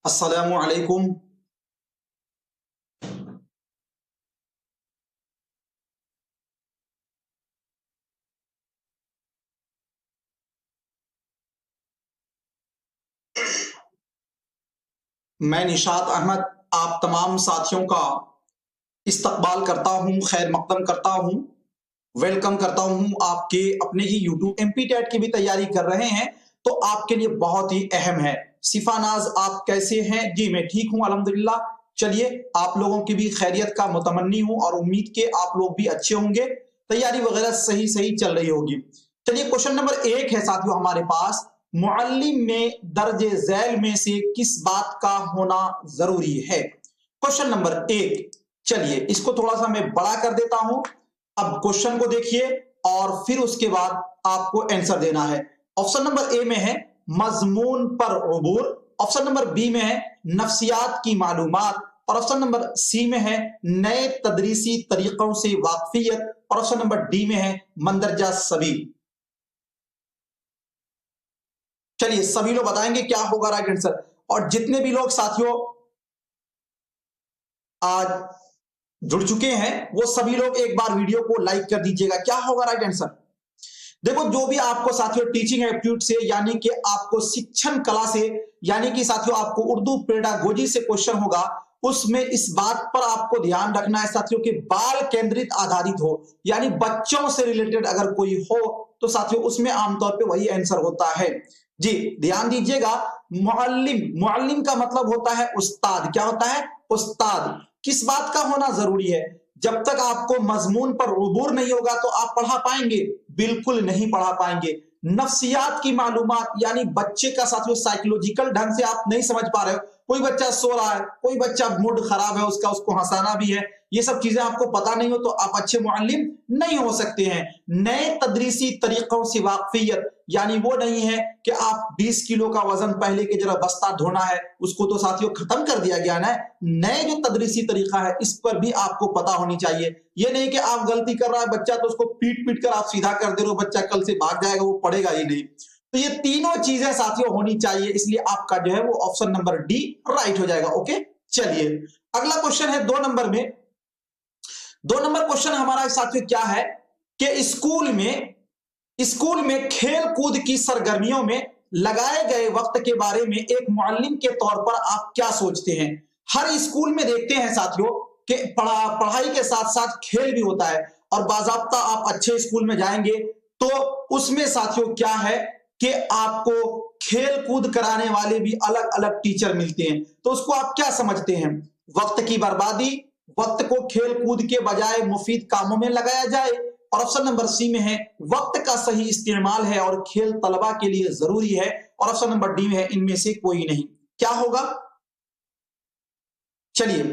अस्सलामु अलैकुम। मैं निशात अहमद आप तमाम साथियों का इस्तकबाल करता हूँ, खैर मकदम करता हूँ, वेलकम करता हूँ आपके अपने ही यूट्यूब एमपी टेट की भी तैयारी कर रहे हैं, तो आपके लिए बहुत ही अहम है। सिफानाज आप कैसे हैं? जी मैं ठीक हूँ अल्हम्दुलिल्लाह। चलिए आप लोगों की भी खैरियत का मुतमन्नी हूँ और उम्मीद के आप लोग भी अच्छे होंगे, तैयारी वगैरह सही सही चल रही होगी। चलिए क्वेश्चन नंबर 1 है साथियों हमारे पास, मुअल्लिम में दर्जे झैल में से किस बात का होना जरूरी है? Question number 1। चलिए इसको थोड़ा सा मैं बड़ा कर देता हूं। अब क्वेश्चन को देखिए और फिर उसके बाद आपको आंसर देना है। ऑप्शन नंबर ए में है मजमून पर उबूर, ऑप्शन नंबर बी में है नफ्सियात की मालूमात, और ऑप्शन नंबर सी में है नए तदरीसी तरीकों से वाकफियत, और ऑप्शन नंबर डी में है मंदरजा सभी। चलिए सभी लोग बताएंगे क्या होगा राइट आंसर। और जितने भी लोग साथियों आज जुड़ चुके हैं वो सभी लोग एक बार वीडियो को लाइक कर दीजिएगा। क्या होगा राइट आंसर? देखो जो भी आपको साथियों टीचिंग एप्टीट्यूड से यानी कि आपको शिक्षण कला से यानी कि साथियों आपको उर्दू पेडागोजी से क्वेश्चन होगा, उसमें इस बात पर आपको ध्यान रखना है साथियों कि बाल केंद्रित आधारित हो, यानी बच्चों से रिलेटेड अगर कोई हो तो साथियों उसमें आमतौर पे वही आंसर होता है। जी ध्यान दीजिएगा। मुअल्लिम, मुअल्लिम का मतलब होता है उस्ताद। क्या होता है? उस्ताद। किस बात का होना जरूरी है? जब तक आपको मजमून पर उबूर नहीं होगा तो आप पढ़ा पाएंगे? बिल्कुल नहीं पढ़ा पाएंगे। नफ्सियात की मालूमात यानी बच्चे का साथियों साइकोलॉजिकल ढंग से आप नहीं समझ पा रहे हो, कोई बच्चा सो रहा है, कोई बच्चा मूड खराब है उसका, उसको हंसाना भी है, ये सब चीजें आपको पता नहीं हो तो आप अच्छे मुअल्लिम नहीं हो सकते हैं। नए तदरीसी तरीकों से वाकफियत यानी वो नहीं है कि आप 20 किलो का वजन पहले के जरा बस्ता ढोना है, उसको तो साथियों खत्म कर दिया गया ना। नए जो तदरीसी तरीका है इस पर भी आपको पता होनी चाहिए। ये नहीं कि आप गलती कर रहा है बच्चा तो उसको पीट पीट कर आप सीधा कर दे रहे हो, बच्चा कल से भाग जाएगा, वो पढ़ेगा ही नहीं। तो ये तीनों चीजें साथियों होनी चाहिए, इसलिए आपका जो है वो ऑप्शन नंबर डी राइट हो जाएगा। ओके चलिए अगला क्वेश्चन है 2 नंबर में। 2 नंबर क्वेश्चन हमारा साथियों क्या है कि स्कूल में खेल कूद की सरगर्मियों में लगाए गए वक्त के बारे में एक मुअल्लिम के तौर पर आप क्या सोचते हैं? हर स्कूल में देखते हैं साथियों कि पढ़ाई के साथ साथ खेल भी होता है, और बाजाब्ता आप अच्छे स्कूल में जाएंगे तो उसमें साथियों क्या है कि आपको खेल कूद कराने वाले भी अलग अलग टीचर मिलते हैं। तो उसको आप क्या समझते हैं? वक्त की बर्बादी, वक्त को खेल कूद के बजाय मुफीद कामों में लगाया जाए, और ऑप्शन नंबर सी में है वक्त का सही इस्तेमाल है और खेल तलबा के लिए जरूरी है, और ऑप्शन नंबर डी में है इनमें से कोई नहीं। क्या होगा? चलिए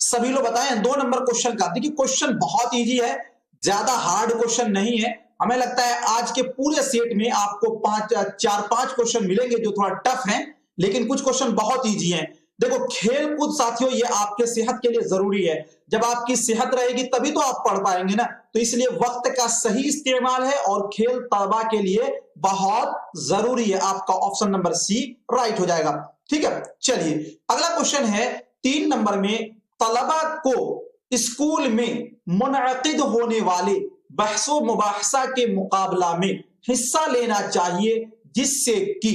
सभी लोग बताएं 2 नंबर क्वेश्चन का। देखिए क्वेश्चन बहुत इजी है, ज्यादा हार्ड क्वेश्चन नहीं है। हमें लगता है आज के पूरे सेट में आपको 4-5 क्वेश्चन मिलेंगे जो थोड़ा टफ हैं, लेकिन कुछ क्वेश्चन बहुत इजी हैं। देखो खेल कूद साथियों ये आपके सेहत के लिए जरूरी है, जब आपकी सेहत रहेगी तभी तो आप पढ़ पाएंगे ना। तो इसलिए वक्त का सही इस्तेमाल है और खेल तलबा के लिए बहुत जरूरी है। आपका ऑप्शन नंबर सी राइट हो जाएगा। ठीक है चलिए अगला क्वेश्चन है 3 नंबर में, तलबा को स्कूल में मुनअकिद होने वाले बहसो मुबाहसा के मुकाबला में हिस्सा लेना चाहिए जिससे कि,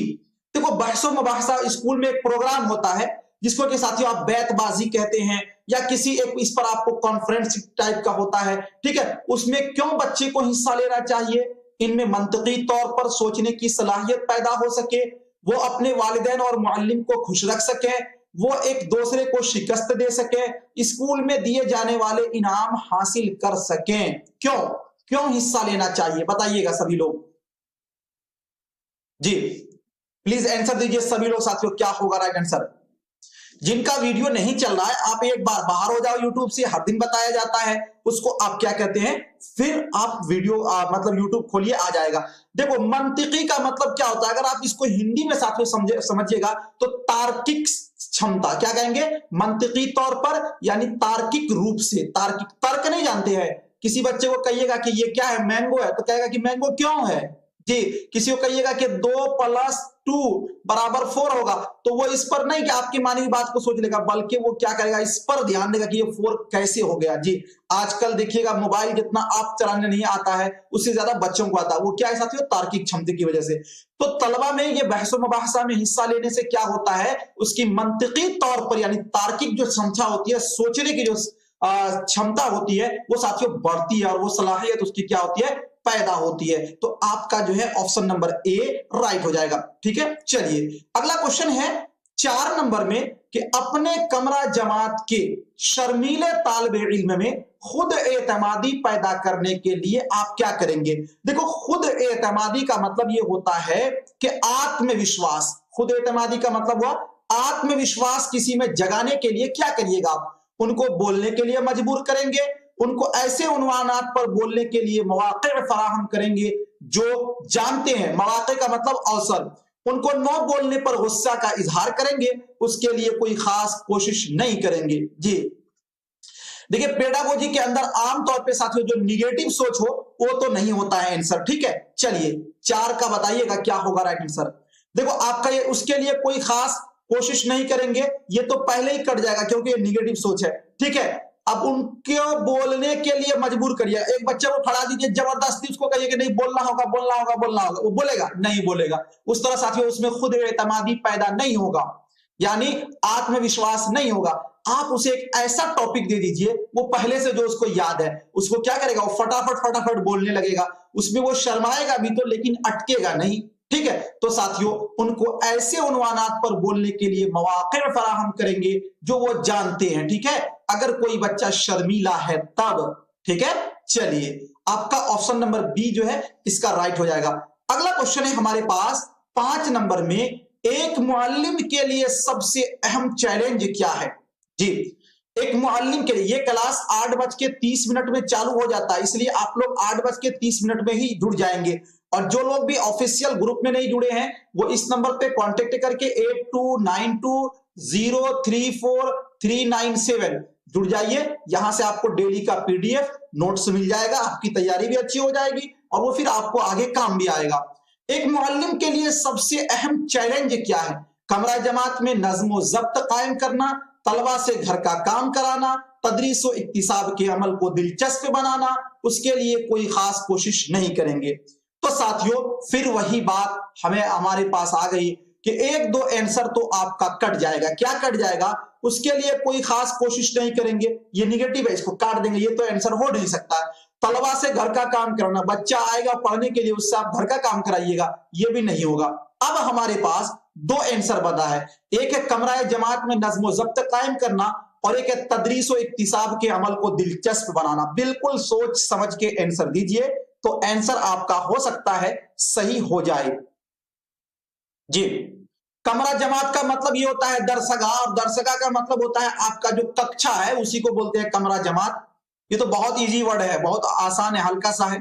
देखो बहसो मुबाहसा स्कूल में एक प्रोग्राम होता है जिसको कि साथियों आप बैतबाजी कहते हैं, या किसी एक इस पर आपको कॉन्फ्रेंस टाइप का होता है। ठीक है उसमें क्यों बच्चे को हिस्सा लेना चाहिए? इनमें मंतकी तौर पर सोचने की सलाहियत पैदा हो सके, वो अपने वालिदैन और मुअल्लिम को खुश रख सके, वो एक दूसरे को शिकस्त दे सके, स्कूल में दिए जाने वाले इनाम हासिल कर सकें। क्यों क्यों हिस्सा लेना चाहिए बताइएगा सभी लोग। जी प्लीज आंसर दीजिए सभी लोग साथियों, क्या होगा राइट आंसर? जिनका वीडियो नहीं चल रहा है आप एक बार बाहर हो जाओ, यूट्यूब से हर दिन बताया जाता है उसको, आप क्या कहते हैं फिर आप वीडियो मतलब यूट्यूब खोलिए आ जाएगा। देखो मंतिकी का मतलब क्या होता है, अगर आप इसको हिंदी में साथियों समझिएगा तो तार्किक क्षमता। क्या कहेंगे? मंतिकी तौर पर यानी तार्किक रूप से, तार्किक तर्क नहीं जानते हैं। किसी बच्चे को कहिएगा कि ये क्या है, मैंगो है, तो कहेगा कि मैंगो क्यों है, जी, किसी को कहिएगा कि 2+2 बराबर 4 होगा, तो वो इस पर नहीं कि आपकी मानी हुई बात को सोच लेगा, बल्कि वो क्या करेगा, इस पर ध्यान देगा कि ये 4 कैसे हो गया। जी, आजकल देखिएगा मोबाइल जितना आप चलाने नहीं आता है, उससे ज्यादा बच्चों को आता है। वो क्या है साथियों, तार्किक क्षमता की वजह से। तो तलबा में ये बहस मुबाहसा में हिस्सा लेने से क्या होता है, उसकी मंतिकी तौर पर यानी तार्किक जो क्षमता होती है, सोचने की जो क्षमता होती है, वो साथियों बढ़ती है, और वो सलाहियत उसकी क्या होती है, पैदा होती है। तो आपका जो है ऑप्शन नंबर ए राइट हो जाएगा। ठीक है, चलिए अगला क्वेश्चन है 4 नंबर में कि अपने कमरा जमात के शर्मीले तालिब इल्म में खुद एतमादी पैदा करने के लिए आप क्या करेंगे। देखो, खुद एतमादी का मतलब ये होता है कि आत्मविश्वास। खुद एतमादी का मतलब हुआ आत्मविश्वास किसी में जगाने के लिए क्या करिएगा आप, उनको बोलने के लिए मजबूर करेंगे, उनको ऐसे उन्वानात पर बोलने के लिए मौके फराहम करेंगे जो जानते हैं, मौके का मतलब अवसर, उनको नो बोलने पर गुस्सा का इजहार करेंगे, उसके लिए कोई खास कोशिश नहीं करेंगे। जी, देखिए पेडागोजी के अंदर आमतौर पे साथियों जो निगेटिव सोच हो वो तो नहीं होता है आंसर। ठीक है, चलिए 4 का बताइएगा क्या होगा राइट आंसर। देखो आपका ये उसके लिए कोई खास कोशिश नहीं करेंगे, ये तो पहले ही कट जाएगा क्योंकि ये निगेटिव सोच है। ठीक है, अब उनके बोलने के लिए मजबूर करिए। एक बच्चे को खड़ा दीजिए, जबरदस्ती उसको कहिए कि नहीं बोलना होगा बोलना होगा बोलना होगा, वो बोलेगा नहीं बोलेगा। उस तरह साथियों उसमें खुद एतमादी पैदा नहीं होगा, यानी आत्मविश्वास नहीं होगा। आप उसे एक ऐसा टॉपिक दे दीजिए, वो पहले से जो उसको याद है उसको क्या करेगा, वो फटाफट फटाफट बोलने लगेगा, उसमें वो शर्माएगा भी तो लेकिन अटकेगा नहीं। ठीक है, तो साथियों उनको ऐसे उन्वानात पर बोलने के लिए मौके फराहम करेंगे जो वो जानते हैं। ठीक है, अगर कोई बच्चा शर्मीला है तब। ठीक है, चलिए आपका ऑप्शन नंबर बी जो है इसका राइट हो जाएगा। अगला क्वेश्चन है हमारे पास 5 नंबर में, एक मुअल्लिम के लिए सबसे अहम चैलेंज क्या है। जी, एक मुअल्लिम के लिए, ये क्लास 8:30 में चालू हो जाता है, इसलिए आप लोग 8:30 में ही जुड़ जाएंगे। और जो लोग भी ऑफिशियल ग्रुप में नहीं जुड़े हैं वो इस नंबर पे कांटेक्ट करके 8292034397 जुड़ जाइए। यहां से आपको डेली का पीडीएफ नोट्स मिल जाएगा, आपकी तैयारी भी अच्छी हो जाएगी और वो फिर आपको आगे काम भी आएगा। एक मुअल्लिम के लिए सबसे अहम चैलेंज क्या है, कमरा जमात में नज्म जब्त कायम करना, तलबा से घर का काम कराना, तदरीस व इक्तिसाब के अमल को दिलचस्प बनाना, उसके लिए कोई खास कोशिश नहीं करेंगे। तो साथियों फिर वही बात हमें हमारे पास आ गई कि 1-2 आंसर तो आपका कट जाएगा। क्या कट जाएगा, उसके लिए कोई खास कोशिश नहीं करेंगे, ये निगेटिव है, इसको काट देंगे, ये तो आंसर हो नहीं सकता। तलबा से घर का काम कराना, बच्चा आएगा पढ़ने के लिए उससे आप घर का काम कराइएगा, ये भी नहीं होगा। अब हमारे पास 2 आंसर बना है, एक है कमरा जमात में नज्म जब्त कायम करना और एक है तदरीस व इक्तिसाब के अमल को दिलचस्प बनाना। बिल्कुल सोच समझ के आंसर दीजिए तो आंसर आपका हो सकता है सही हो जाए। जी, कमरा जमात का मतलब ये होता है दरसगाह, और दरसगाह का मतलब होता है आपका जो कक्षा है उसी को बोलते हैं कमरा जमात। ये तो बहुत इजी वर्ड है, बहुत आसान है, हल्का सा है।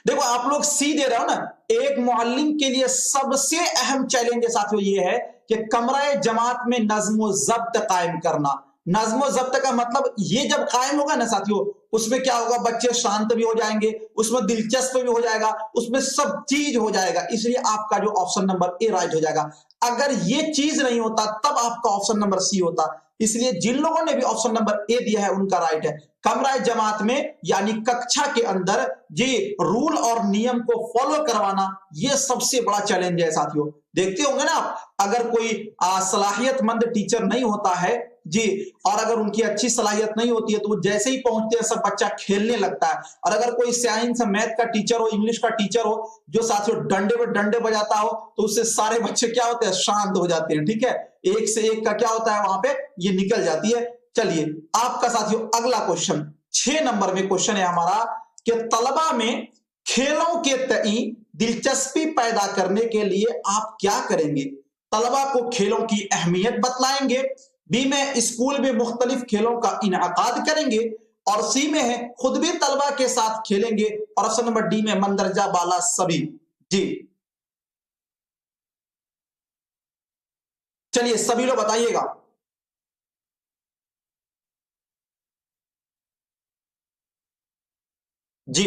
देखो आप लोग सी दे रहे हो ना, एक मुअल्लिम के लिए सबसे अहम चैलेंज साथियों ये है कि कमरा जमात में नज्म जब्त कायम करना। नज्म जब्त का मतलब ये जब कायम होगा ना साथियों, उसमें क्या होगा, बच्चे शांत भी हो जाएंगे, उसमें दिलचस्प भी हो जाएगा, उसमें सब चीज हो जाएगा, इसलिए आपका जो ऑप्शन नंबर ए राइट हो जाएगा। अगर ये चीज नहीं होता तब आपका ऑप्शन नंबर सी होता, इसलिए जिन लोगों ने भी ऑप्शन नंबर ए दिया है उनका राइट है। कमरा जमात में यानी कक्षा के अंदर ये रूल और नियम को फॉलो करवाना, ये सबसे बड़ा चैलेंज है साथियों। देखते होंगे ना आप, अगर कोई सलाहियतमंद टीचर नहीं होता है जी, और अगर उनकी अच्छी सलाहियत नहीं होती है तो वो जैसे ही पहुंचते हैं सब बच्चा खेलने लगता है। और अगर कोई साइंस मैथ का टीचर हो, इंग्लिश का टीचर हो, जो साथियों डंडे पे डंडे बजाता हो, तो उससे सारे बच्चे क्या होते हैं, शांत हो जाते हैं। ठीक है, एक से एक का क्या होता है वहां पे, ये निकल जाती है। चलिए आपका साथियों अगला क्वेश्चन 6 नंबर में क्वेश्चन है हमारा कि तलबा में खेलों के तई दिलचस्पी पैदा करने के लिए आप क्या करेंगे। तलबा को खेलों की अहमियत बतलाएंगे, बी में स्कूल में मुख्तलिफ खेलों का इनकाद करेंगे, और सी में है खुद भी तलबा के साथ खेलेंगे, और ऑप्शन नंबर डी में मंदरजा बाला सभी। जी चलिए सभी लोग बताइएगा। जी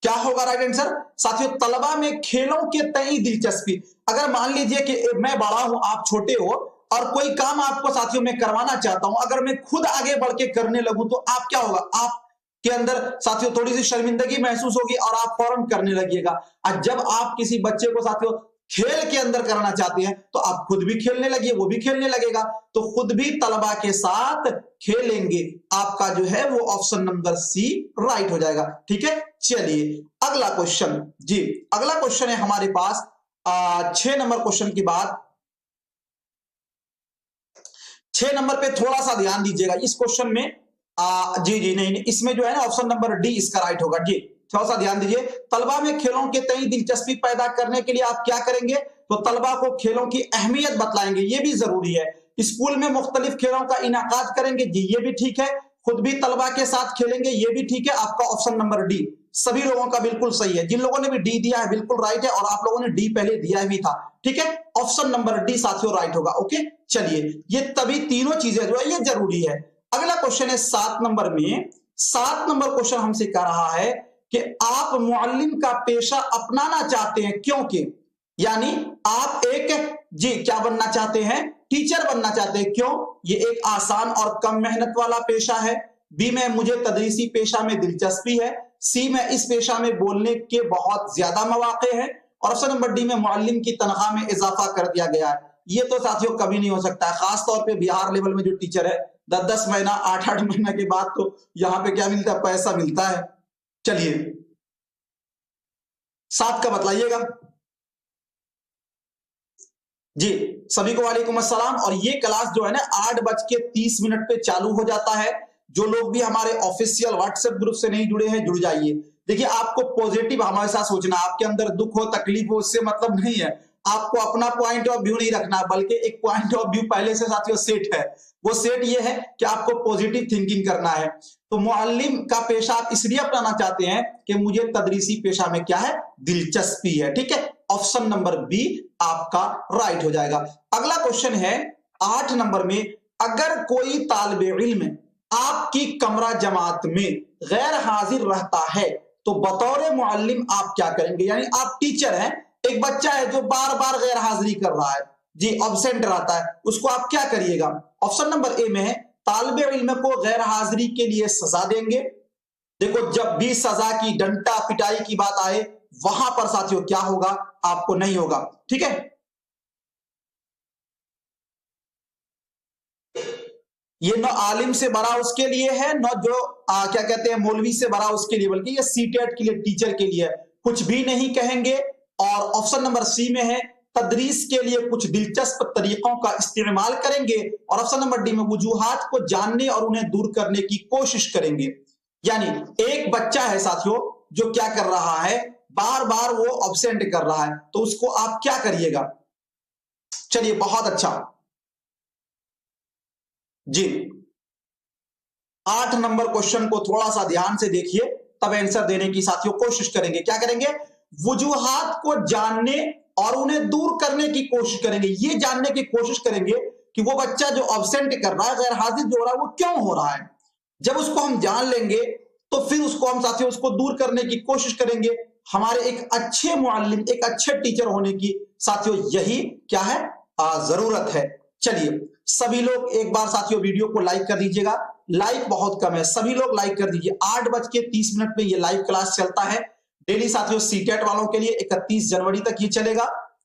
क्या होगा राइट आंसर साथियों? तलबा में खेलों के तय दिलचस्पी। अगर मान लीजिए कि मैं बड़ा हूं, आप छोटे हो, और कोई काम आपको साथियों मैं करवाना चाहता हूं, अगर मैं खुद आगे बढ़ के करने लगूं तो आप क्या होगा, आप के अंदर साथियों थोड़ी सी शर्मिंदगी महसूस होगी और आप फौरन करने लगिएगा। और जब आप किसी बच्चे को साथियों खेल के अंदर करना चाहते हैं तो आप खुद भी खेलने लगिए, वो भी खेलने लगेगा, तो खुद भी तलबा के साथ खेलेंगे। आपका जो है वो ऑप्शन नंबर सी राइट हो जाएगा। ठीक है, चलिए अगला क्वेश्चन। जी अगला क्वेश्चन है हमारे पास 6 नंबर क्वेश्चन की बात। 6 नंबर पे थोड़ा सा ध्यान दीजिएगा इस क्वेश्चन में। जी नहीं, इसमें जो है ना ऑप्शन नंबर डी इसका राइट होगा। जी थोड़ा सा ध्यान दीजिए। तलबा में खेलों के तय दिलचस्पी पैदा करने के लिए आप क्या करेंगे? तो तलबा को खेलों की अहमियत बतलाएंगे, ये भी जरूरी है। स्कूल में मुख्तलिफ खेलों का इनाकाद करेंगे, जी ये भी ठीक है। खुद भी तलबा के साथ खेलेंगे, ये भी ठीक है। आपका ऑप्शन नंबर डी सभी लोगों का बिल्कुल सही है। जिन लोगों ने भी डी दिया है बिल्कुल राइट है, और आप लोगों ने डी पहले दिया भी था। ठीक है, ऑप्शन नंबर डी साथियों राइट होगा। ओके चलिए, ये तभी तीनों चीजें जो है ये जरूरी है। अगला क्वेश्चन है 7 नंबर में। 7 नंबर क्वेश्चन हमसे कह रहा है कि आप मुअल्लिम का पेशा अपनाना चाहते हैं, क्योंकि यानी आप एक जी क्या बनना चाहते हैं? टीचर बनना चाहते हैं। क्यों? ये एक आसान और कम मेहनत वाला पेशा है। बी में मुझे तदरीसी पेशा में दिलचस्पी है। सी में इस पेशा में बोलने के बहुत ज्यादा मौके हैं। और ऑप्शन नंबर डी में मुअल्लिम की तनख्वाह में इजाफा कर दिया गया है। ये तो साथियों कभी नहीं हो सकता है, खास तौर पे बिहार लेवल में जो टीचर है 10-10 महीना 8-8 महीना के बाद तो यहाँ पे क्या मिलता है? पैसा मिलता है। चलिए 7 का बतलाइएगा। जी सभी को वालेकुम अस्सलाम। और ये क्लास जो है ना 8:30 पे चालू हो जाता है। जो लोग भी हमारे ऑफिशियल व्हाट्सएप ग्रुप से नहीं जुड़े हैं जुड़ जाइए। देखिए आपको पॉजिटिव हमेशा सोचना, आपके अंदर दुख हो तकलीफ हो उससे मतलब नहीं है। आपको अपना पॉइंट ऑफ व्यू नहीं रखना, बल्कि एक पॉइंट ऑफ व्यू पहले से साथियों सेट है। वो सेट ये है कि आपको पॉजिटिव थिंकिंग करना है। तो मुअल्लिम का पेशा आप इसलिए अपनाना चाहते हैं कि मुझे तदरीसी पेशा में क्या है? दिलचस्पी है। ठीक है, ऑप्शन नंबर बी आपका राइट हो जाएगा। अगला क्वेश्चन है 8 नंबर में। अगर कोई तालिब इल्म आपकी कमरा जमात में गैर हाजिर रहता है तो बतौर मुअल्लिम आप क्या करेंगे? यानी आप टीचर हैं, एक बच्चा है जो बार बार गैर हाजिरी कर रहा है, जी एब्सेंट रहता है, उसको आप क्या करिएगा? ऑप्शन नंबर ए में है तालिब इल्म को गैर हाजिरी के लिए सजा देंगे। देखो जब भी सजा की डंडा पिटाई की बात आए वहां पर साथियों क्या होगा? आपको नहीं होगा। ठीक है, ये न आलिम से बड़ा उसके लिए है, न जो क्या कहते हैं मौलवी से बड़ा उसके लिए, बल्कि ये सीटेट के लिए टीचर के लिए कुछ भी नहीं कहेंगे। और ऑप्शन नंबर सी में है तदरीस के लिए कुछ दिलचस्प तरीकों का इस्तेमाल करेंगे। और ऑप्शन नंबर डी में वजूहात को जानने और उन्हें दूर करने की कोशिश करेंगे। यानी एक बच्चा है साथियों जो क्या कर रहा है? बार बार वो एब्सेंट कर रहा है, तो उसको आप क्या करिएगा? चलिए बहुत अच्छा। जी 8 नंबर क्वेश्चन को थोड़ा सा ध्यान से देखिए, तब आंसर देने की साथियों कोशिश करेंगे। क्या करेंगे? वजूहात को जानने और उन्हें दूर करने की कोशिश करेंगे। ये जानने की कोशिश करेंगे कि वो बच्चा जो एब्सेंट कर रहा है, गैर हाजिर जो हो रहा है, वो क्यों हो रहा है। जब उसको हम जान लेंगे तो फिर उसको हम साथियों उसको दूर करने की कोशिश करेंगे। हमारे एक अच्छे मुअल्लिम, एक अच्छे टीचर होने की साथियों यही क्या है? जरूरत है। चलिए सभी लोग एक बार साथियों वीडियो को लाइक कर दीजिएगा। लाइक बहुत कम है, सभी लोग लाइक कर दीजिए। 8:30 में ये लाइव क्लास चलता है डेली साथियों। सीटेट वालों के लिए 31 जनवरी तक ये चलेगा।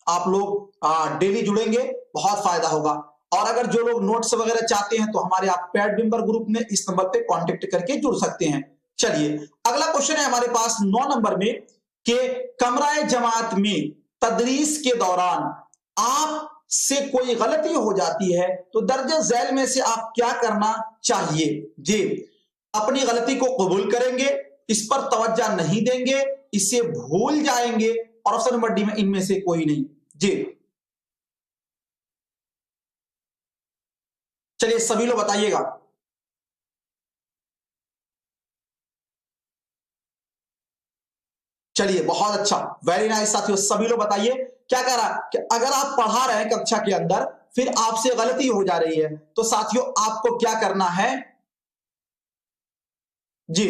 आप लोग डेली जुड़ेंगे, बहुत फायदा होगा। और अगर जो लोग नोट्स वगैरह चाहते हैं तो हमारे आप पैड मेंबर ग्रुप में इस नंबर पे कांटेक्ट करके जुड़ सकते हैं। चलिए अगला क्वेश्चन है हमारे पास 9 नंबर में कि कमराए जमात में तदरीस के दौरान आप से कोई गलती हो जाती है तो दर्जे झैल में से आप क्या करना चाहिए? जी अपनी गलती को कबूल करेंगे, इस पर तवज्जो नहीं देंगे, इसे भूल जाएंगे, और ऑप्शन नंबर डी में इनमें से कोई नहीं। जी चलिए सभी लोग बताइएगा। चलिए बहुत अच्छा, वेरी नाइस साथियों। सभी लोग बताइए क्या कह रहा कि अगर आप पढ़ा रहे हैं कक्षा के अंदर फिर आपसे गलती हो जा रही है तो साथियों आपको क्या करना है? जी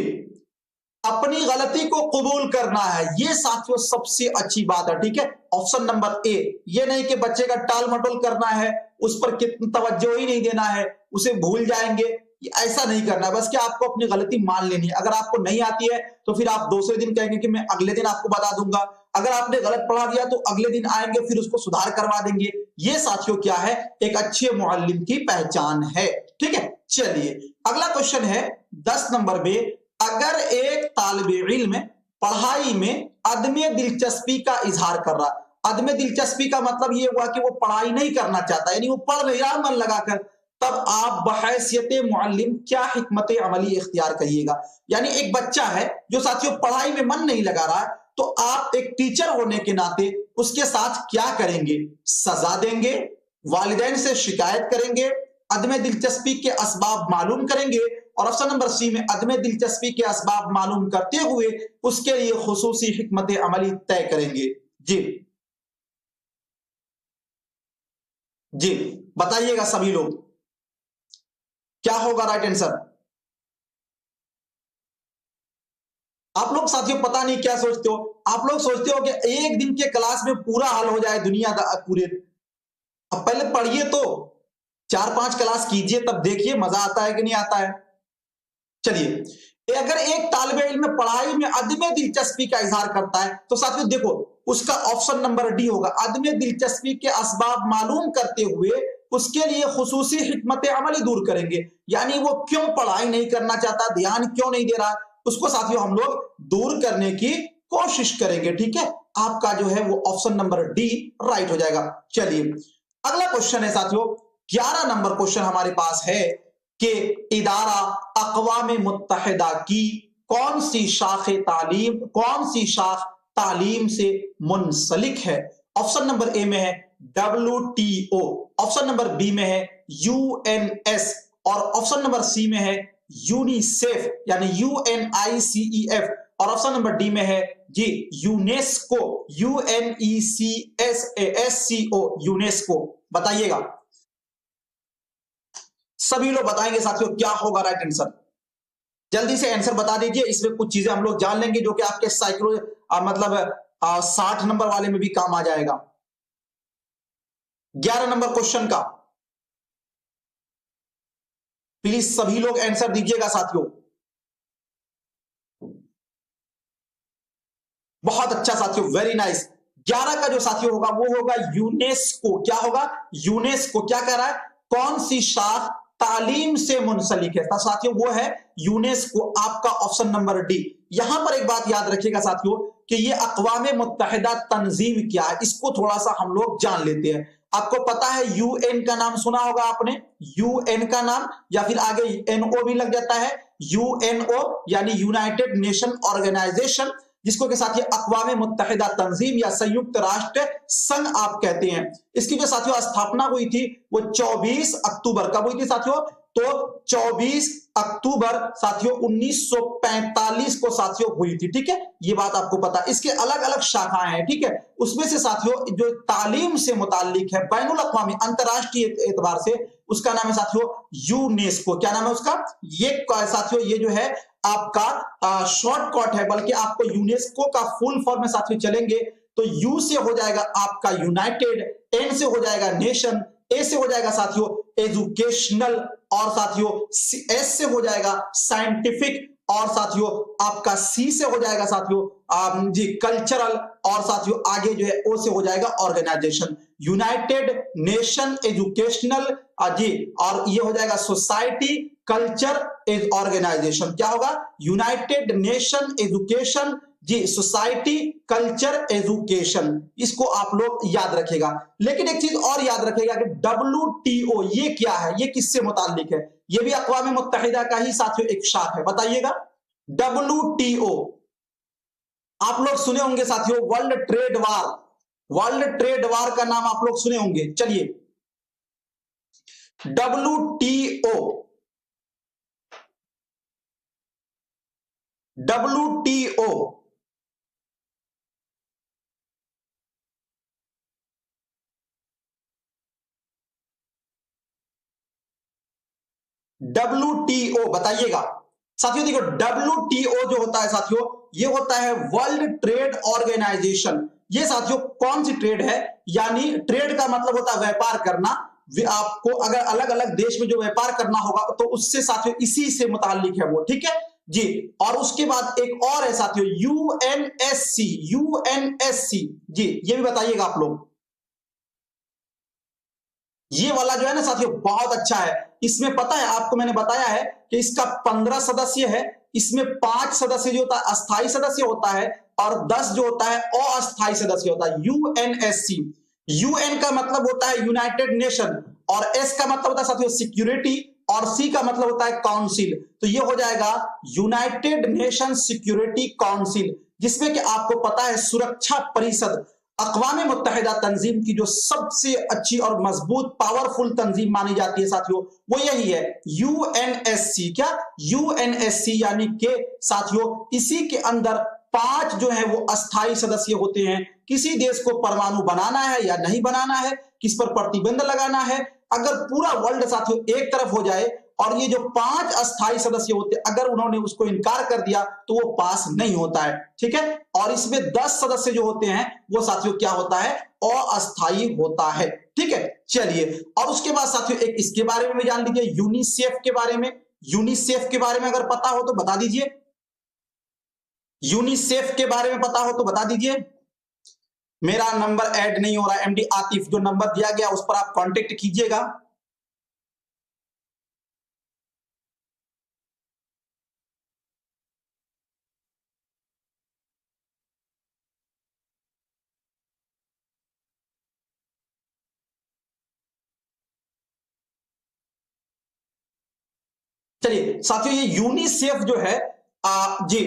अपनी गलती को कबूल करना है, ये साथियों सबसे अच्छी बात है। ठीक है, ऑप्शन नंबर ए। ये नहीं कि बच्चे का टाल मटोल करना है, उस पर कितना तवज्जो ही नहीं देना है, उसे भूल जाएंगे, ऐसा नहीं करना है। बस कि आपको अपनी गलती मान लेनी है। अगर आपको नहीं आती है तो फिर आप दूसरे दिन कहेंगे कि मैं अगले दिन आपको बता दूंगा। अगर आपने गलत पढ़ा दिया तो अगले दिन आएंगे, फिर उसको सुधार करवा देंगे। ये साथियों क्या है, एक अच्छे मुअल्लिम की पहचान है। ठीक है, चलिए अगला क्वेश्चन है 10 नंबर में। अगर एक तालिब इल्म पढ़ाई में अदम दिलचस्पी का इजहार कर रहा, अदम दिलचस्पी का मतलब ये हुआ कि वो पढ़ाई नहीं करना चाहता, यानी वो पढ़ नहीं रहा मन लगाकर, तब आप बहैसियत मुअल्लिम क्या हिकमत अमली इख्तियार करिएगा। यानी एक बच्चा है जो साथियों पढ़ाई में मन नहीं लगा रहा है, तो आप एक टीचर होने के नाते उसके साथ क्या करेंगे? सजा देंगे, वालिदैन से शिकायत करेंगे, अदम दिलचस्पी के असबाब मालूम करेंगे, और ऑप्शन नंबर सी में अदम दिलचस्पी के असबाब मालूम करते हुए उसके लिए खुसूसी हिकमत अमली तय करेंगे। जी जी बताइएगा सभी लोग, क्या होगा राइट आंसर? आप लोग साथियों पता नहीं क्या सोचते हो, आप लोग सोचते हो कि एक दिन के क्लास में पूरा हल हो जाए दुनिया का पूरे। अब पहले पढ़िए तो 4-5 क्लास कीजिए, तब देखिए मजा आता है कि नहीं आता है। चलिए, अगर एक तालिब इल्म पढ़ाई में अदम दिलचस्पी का इजहार करता है तो साथियों देखो उसका ऑप्शन नंबर डी होगा, अदम दिलचस्पी के असबाब मालूम करते हुए उसके लिए खुसूसी हिकमत अमली दूर करेंगे। यानी वो क्यों पढ़ाई नहीं करना चाहता, ध्यान क्यों नहीं दे रहा, उसको साथियों हम लोग दूर करने की कोशिश करेंगे। ठीक है, आपका जो है वो ऑप्शन नंबर डी राइट हो जाएगा। चलिए अगला क्वेश्चन है साथियों, 11 नंबर क्वेश्चन हमारे पास है कि इदारा अक़वाम मुत्तहिदा की कौन सी शाख तालीम, कौन सी शाख तालीम से मुंसलिक है? ऑप्शन नंबर ए में है WTO, ऑप्शन नंबर बी में है UNS, और ऑप्शन नंबर सी में है यूनिसेफ यानी UNICEF, और ऑप्शन नंबर डी में है जी यूनेस्को UNECSASCO यूनेस्को। बताइएगा, सभी लोग बताएंगे साथियों क्या होगा राइट आंसर? जल्दी से आंसर बता दीजिए, इसमें कुछ चीजें हम लोग जान लेंगे जो कि आपके साइक्रो मतलब 60 नंबर वाले में भी काम आ जाएगा। 11 नंबर क्वेश्चन का प्लीज सभी लोग आंसर दीजिएगा साथियों। बहुत अच्छा साथियों, वेरी नाइस। 11 का जो साथियों होगा वो होगा यूनेस्को। क्या होगा? यूनेस्को। क्या कह रहा है? कौन सी शाख तालीम से मुंसलिक है? तो साथियों वो है यूनेस्को, आपका ऑप्शन नंबर डी। यहां पर एक बात याद रखिएगा साथियों कि ये अक़वाम मुत्तहिदा तंजीम क्या है, इसको थोड़ा सा हम लोग जान लेते हैं। आपको पता है यूएन का नाम सुना होगा आपने, यूएन का नाम, या फिर आगे एनओ भी लग जाता है। यूएनओ यानी यूनाइटेड नेशन ऑर्गेनाइजेशन, जिसको के साथ ये अक़वाम मुत्तहिदा तंजीम या संयुक्त राष्ट्र संघ आप कहते हैं। इसकी जो साथियों स्थापना हुई थी वो 24 अक्टूबर, कब हुई थी साथियों? तो 24 अक्टूबर साथियों 1945 को साथियों हुई थी। ठीक है, ये बात आपको पता है। इसके अलग अलग शाखाएं हैं। ठीक है, उसमें से साथियों जो तालीम से मुताल्लिक है बैनुल अक़वामी अंतरराष्ट्रीय एतबार से, उसका नाम है साथियों यूनेस्को। क्या नाम है उसका? ये साथियों ये जो है आपका शॉर्टकट है, बल्कि आपको यूनेस्को का फुल फॉर्म में साथियों चलेंगे तो यू से हो जाएगा आपका यूनाइटेड, एन से हो जाएगा नेशन, ए से हो जाएगा साथियों एजुकेशनल, और साथियों एस से हो जाएगा साइंटिफिक, और साथियों आपका सी से हो जाएगा साथियों जी कल्चरल, और साथियों आगे जो है ओ से हो जाएगा ऑर्गेनाइजेशन। यूनाइटेड नेशन एजुकेशनल जी, और ये हो जाएगा सोसाइटी कल्चर एज ऑर्गेनाइजेशन। क्या होगा? यूनाइटेड नेशन एजुकेशन जी सोसाइटी कल्चर एजुकेशन। इसको आप लोग याद रखेगा। लेकिन एक चीज और याद रखेगा कि WTO ये क्या है, ये किससे मुताल्लिक है? ये भी अक़वाम मुत्तहिदा का ही साथियों एक शाख है। बताइएगा, WTO आप लोग सुने होंगे साथियों, world trade war, world trade war का नाम आप लोग सुने होंगे। चलिए WTO, WTO WTO बताइएगा, साथियों देखो WTO जो होता है साथियों, ये होता है वर्ल्ड ट्रेड ऑर्गेनाइजेशन। ये साथियों कौन सी ट्रेड है, यानी ट्रेड का मतलब होता है व्यापार करना। आपको अगर अलग अलग देश में जो व्यापार करना होगा तो उससे साथियों इसी से मुताल्लिक है वो, ठीक है जी। और उसके बाद एक और है साथियों यूएनएससी। यूएनएससी जी, ये भी बताइएगा आप लोग। ये वाला जो है ना साथियों बहुत अच्छा है। इसमें पता है आपको, मैंने बताया है कि इसका 15 सदस्य है। इसमें 5 सदस्य जो होता है अस्थायी सदस्य होता है और 10 जो होता है अस्थायी सदस्य होता है। यूएनएससी, यूएन का मतलब होता है यूनाइटेड नेशन, और एस का मतलब होता है साथियों सिक्योरिटी, और सी का मतलब होता है काउंसिल। तो ये हो जाएगा यूनाइटेड नेशन सिक्योरिटी काउंसिल, जिसमें कि आपको पता है सुरक्षा परिषद अक़वाम मुत्तहिदा तंजीम की जो सबसे अच्छी और मजबूत पावरफुल तंजीम मानी जाती है साथियों, वो यही है यूएनएससी। क्या यूएनएससी, यानी कि साथियों इसी के अंदर 5 जो है वो अस्थायी सदस्य होते हैं। किसी देश को परमाणु बनाना है या नहीं बनाना है, किस पर प्रतिबंध लगाना है, अगर पूरा वर्ल्ड साथियों एक तरफ हो जाए और ये जो 5 अस्थायी सदस्य होते हैं अगर उन्होंने उसको इनकार कर दिया तो वो पास नहीं होता है, ठीक है। और इसमें 10 सदस्य जो होते हैं वो साथियों क्या होता है, अस्थायी होता है, ठीक है। चलिए, और उसके बाद साथियों एक इसके बारे में भी जान लीजिए, यूनिसेफ के बारे में। यूनिसेफ के बारे में अगर पता हो तो बता दीजिए। यूनिसेफ के बारे में पता हो तो बता दीजिए। मेरा नंबर ऐड नहीं हो रहा है, एमडी आतिफ, जो नंबर दिया गया उस पर आप कांटेक्ट कीजिएगा। चलिए साथियों, ये यूनिसेफ जो है जी,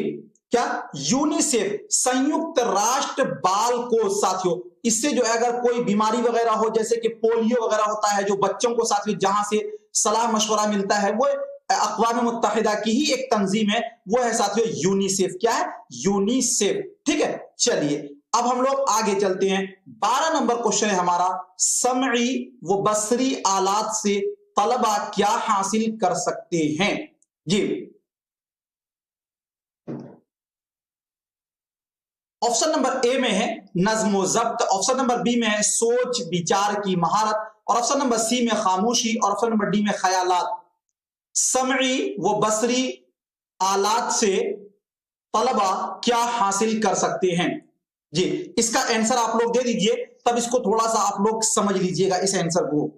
क्या यूनिसेफ संयुक्त राष्ट्र बाल कोष साथियों, इससे जो है अगर कोई बीमारी वगैरह हो, जैसे कि पोलियो वगैरह होता है, जो बच्चों को साथियों जहां से सलाह मशवरा मिलता है, वो अक़वाम मुत्तहिदा की ही एक तंजीम है, वो है साथियों यूनिसेफ। क्या है? यूनिसेफ, ठीक है। चलिए अब हम लोग आगे चलते हैं। 12 नंबर क्वेश्चन है हमारा, समई व बसरी आलात से तलबा क्या हासिल कर सकते हैं जी। ऑप्शन नंबर ए में है नज्म ज़ब्त, ऑप्शन नंबर बी में है सोच विचार की महारत, और ऑप्शन नंबर सी में खामोशी, और ऑप्शन नंबर डी में ख्यालात। समई व बसरी आलात से तलबा क्या हासिल कर सकते हैं जी। इसका आंसर आप लोग दे दीजिए, तब इसको थोड़ा सा आप लोग समझ लीजिएगा इस आंसर को।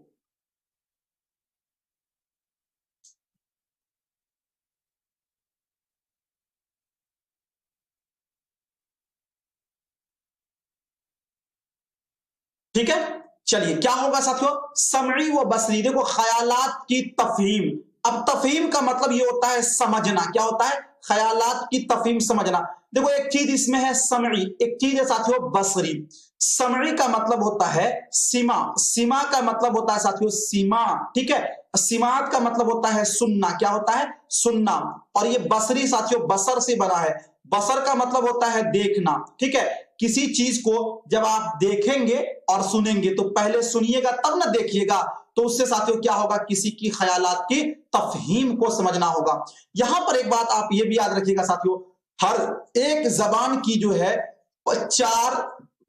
ठीक है, चलिए क्या होगा साथियों, समई व बसरी। देखो ख्यालात की तफहीम, अब तफहीम का मतलब ये होता है समझना। क्या होता है? ख्यालात की तफहीम समझना। देखो एक चीज इसमें है समई, एक चीज है साथियों बसरी। समई का मतलब होता है सीमा, सीमा का मतलब होता है साथियों सीमा, ठीक है। सीमात का मतलब होता है सुनना। क्या होता है? सुनना। और ये बसरी साथियों बसर से बना है, बसर का मतलब होता है देखना, ठीक है। किसी चीज को जब आप देखेंगे और सुनेंगे तो पहले सुनिएगा तब ना देखिएगा, तो उससे साथियों क्या होगा, किसी की ख्यालात की तफहीम को समझना होगा। यहां पर एक बात आप ये भी याद रखिएगा साथियों, हर एक जबान की जो है 4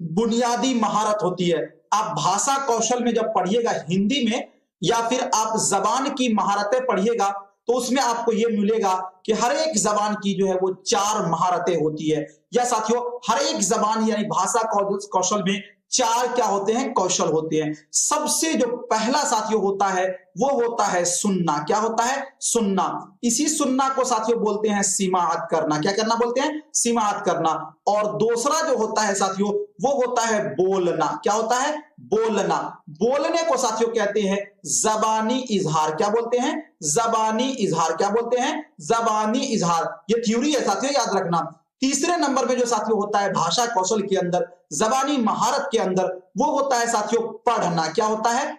बुनियादी महारत होती है। आप भाषा कौशल में जब पढ़िएगा हिंदी में, या फिर आप जबान की महारतें पढ़िएगा, तो उसमें आपको यह मिलेगा कि हर एक जबान की जो है वो 4 महारतें होती है। या साथियों हर एक जबान यानी भाषा कौशल में 4 क्या होते हैं? कौशल होते हैं। सबसे जो पहला साथियों होता है वो होता है सुनना। क्या होता है? सुनना। इसी सुनना को साथियों बोलते हैं सीमाअत करना। क्या करना बोलते हैं? सीमाअत करना। और दूसरा जो होता है साथियों वो होता है बोलना। क्या होता है? बोलना। बोलने को साथियों कहते हैं जबानी इजहार। क्या बोलते हैं? जबानी इजहार। क्या बोलते हैं? जबानी इजहार। ये थ्योरी है साथियों, याद रखना। तीसरे नंबर में जो साथियों होता है भाषा कौशल के अंदर, जबानी महारत के अंदर, वो होता है साथियों पढ़ना। क्या होता है?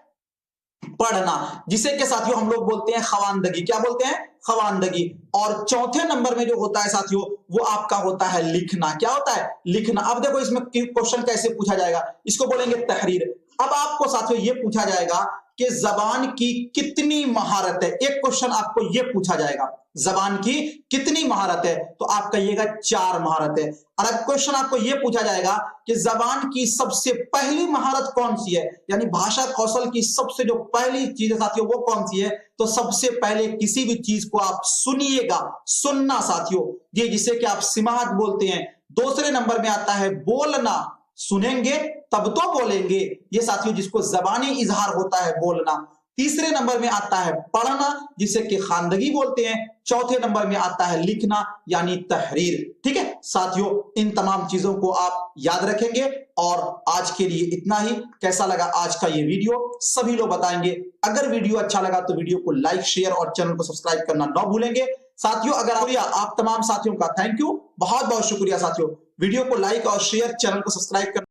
पढ़ना, जिसे के साथियों हम लोग बोलते हैं खवानदगी। क्या बोलते हैं? खवानदगी। और चौथे नंबर में जो होता है साथियों वो आपका होता है लिखना। क्या होता है? लिखना। अब देखो इसमें क्वेश्चन कैसे पूछा जाएगा, इसको बोलेंगे तहरीर। अब आपको साथियों ये पूछा जाएगा कि जबान की कितनी महारत है। एक क्वेश्चन आपको यह पूछा जाएगा, जबान की कितनी महारत है, तो आप कहिएगा 4 महारत है। और अब क्वेश्चन आपको यह पूछा जाएगा कि जबान की सबसे पहली महारत कौन सी है, यानी भाषा कौशल की सबसे जो पहली चीज है साथियों वो कौन सी है, तो सबसे पहले किसी भी चीज को आप सुनिएगा, सुनना साथियों, ये जिसे कि आप सिमात बोलते हैं। दूसरे नंबर में आता है बोलना, सुनेंगे तब तो बोलेंगे, ये साथियों जिसको जबानी इजहार होता है बोलना। तीसरे नंबर में आता है पढ़ना, जिसे कि खानदगी बोलते हैं। चौथे नंबर में आता है लिखना, यानी तहरीर। ठीक है साथियों, इन तमाम चीजों को आप याद रखेंगे। और आज के लिए इतना ही। कैसा लगा आज का ये वीडियो सभी लोग बताएंगे। अगर वीडियो अच्छा लगा तो वीडियो को लाइक, शेयर और चैनल को सब्सक्राइब करना न भूलेंगे साथियों। अगर आप तमाम साथियों का थैंक यू, बहुत बहुत शुक्रिया साथियों। वीडियो को लाइक और शेयर, चैनल को सब्सक्राइब कर